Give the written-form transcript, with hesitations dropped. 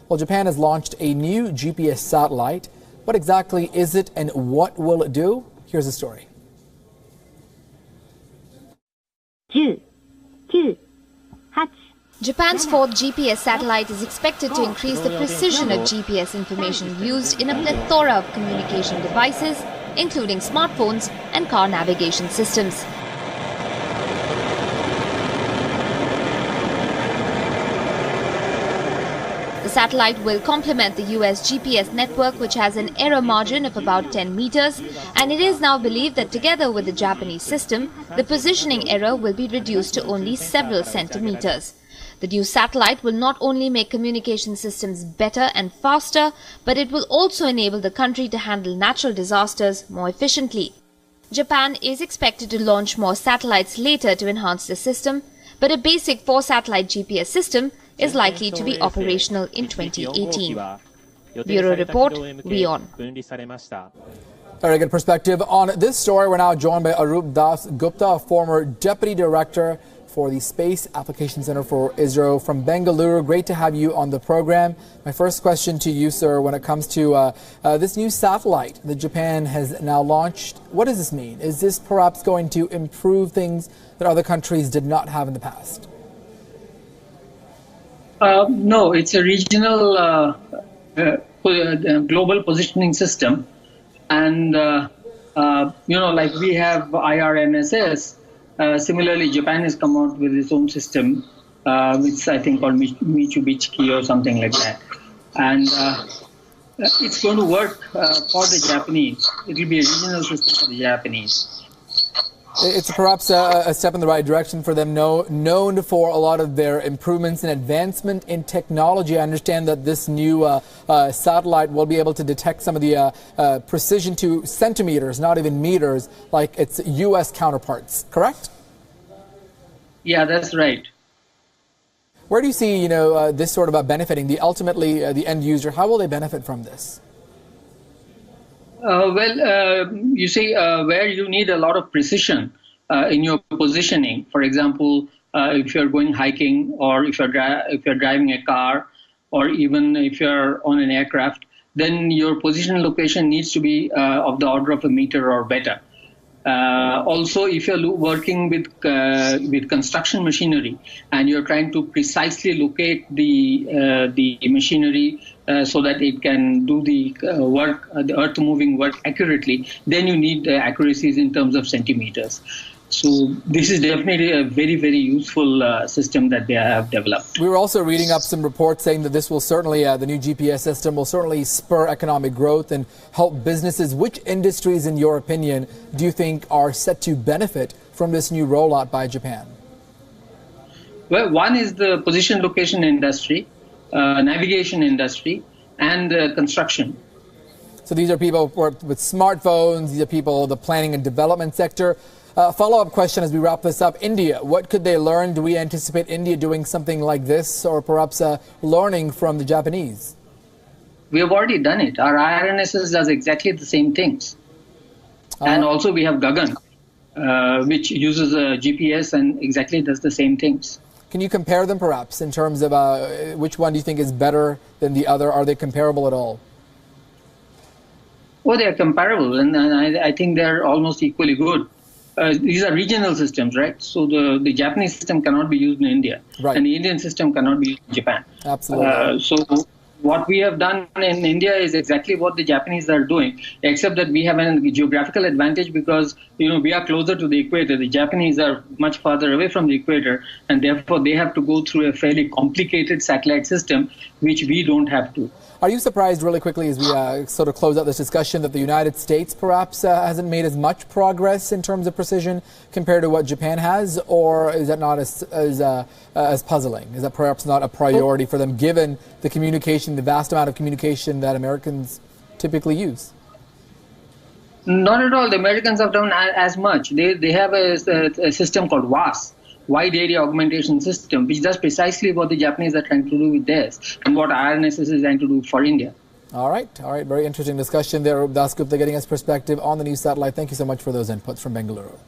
Well, Japan has launched a new GPS satellite. What exactly is it and what will it do? Here's the story. 10, 9, 8. Japan's fourth GPS satellite is expected to increase the precision of GPS information used in a plethora of communication devices, including smartphones and car navigation systems. The satellite will complement the US GPS network, which has an error margin of about 10 meters, and it is now believed that together with the Japanese system, the positioning error will be reduced to only several centimeters. The new satellite will not only make communication systems better and faster, but it will also enable the country to handle natural disasters more efficiently. Japan is expected to launch more satellites later to enhance the system, but a basic 4-satellite GPS system is likely to be operational in 2018. Bureau Report, WION. Very good perspective on this story. We're now joined by Arup Dasgupta, a former Deputy Director for the Space Application Center for ISRO from Bengaluru. Great to have you on the program. My first question to you, sir, when it comes to this new satellite that Japan has now launched, what does this mean? Is this perhaps going to improve things that other countries did not have in the past? No, it's a regional global positioning system. And, like we have IRNSS, similarly, Japan has come out with its own system, which I think called Mitsubishi or something like that. And it's going to work for the Japanese. It will be a regional system for the Japanese. It's perhaps a step in the right direction for them, known for a lot of their improvements and advancement in technology. I understand that this new satellite will be able to detect some of the precision to centimeters, not even meters, like its U.S. counterparts, correct? Yeah, that's right. Where do you see, this sort of benefiting ultimately the end user? How will they benefit from this? You see, where you need a lot of precision in your positioning, for example, if you're going hiking or if you're driving a car or even if you're on an aircraft, then your position location needs to be of the order of a meter or better. Also, if you're working with construction machinery and you're trying to precisely locate the machinery so that it can do the work, the earth moving work accurately, then you need accuracies in terms of centimeters. So this is definitely a very, very useful system that they have developed. We were also reading up some reports saying that this will certainly, the new GPS system will certainly spur economic growth and help businesses. Which industries, in your opinion, do you think are set to benefit from this new rollout by Japan? Well, one is the position location industry, navigation industry, and construction. So these are people with smartphones, these are people in the planning and development sector. Follow-up question as we wrap this up. India, what could they learn? Do we anticipate India doing something like this or perhaps learning from the Japanese? We have already done it. Our IRNSS does exactly the same things. And also we have Gagan, which uses a GPS and exactly does the same things. Can you compare them perhaps in terms of which one do you think is better than the other? Are they comparable at all? Well, they are comparable, and I think they're almost equally good. These are regional systems, right? So the Japanese system cannot be used in India, right, and the Indian system cannot be used in Japan. Absolutely. So what we have done in India is exactly what the Japanese are doing, except that we have a geographical advantage because we are closer to the equator. The Japanese are much farther away from the equator, and therefore they have to go through a fairly complicated satellite system, which we don't have to. Are you surprised, really quickly, as we sort of close out this discussion, that the United States perhaps hasn't made as much progress in terms of precision compared to what Japan has, or is that not as puzzling? Is that perhaps not a priority for them, given the communication, the vast amount of communication that Americans typically use? Not at all. The Americans have done as much. They have a system called WAS, Wide Area Augmentation System, which does precisely what the Japanese are trying to do with theirs and what IRNSS is trying to do for India. All right. Very interesting discussion there. Dasgupta getting us perspective on the new satellite. Thank you so much for those inputs from Bengaluru.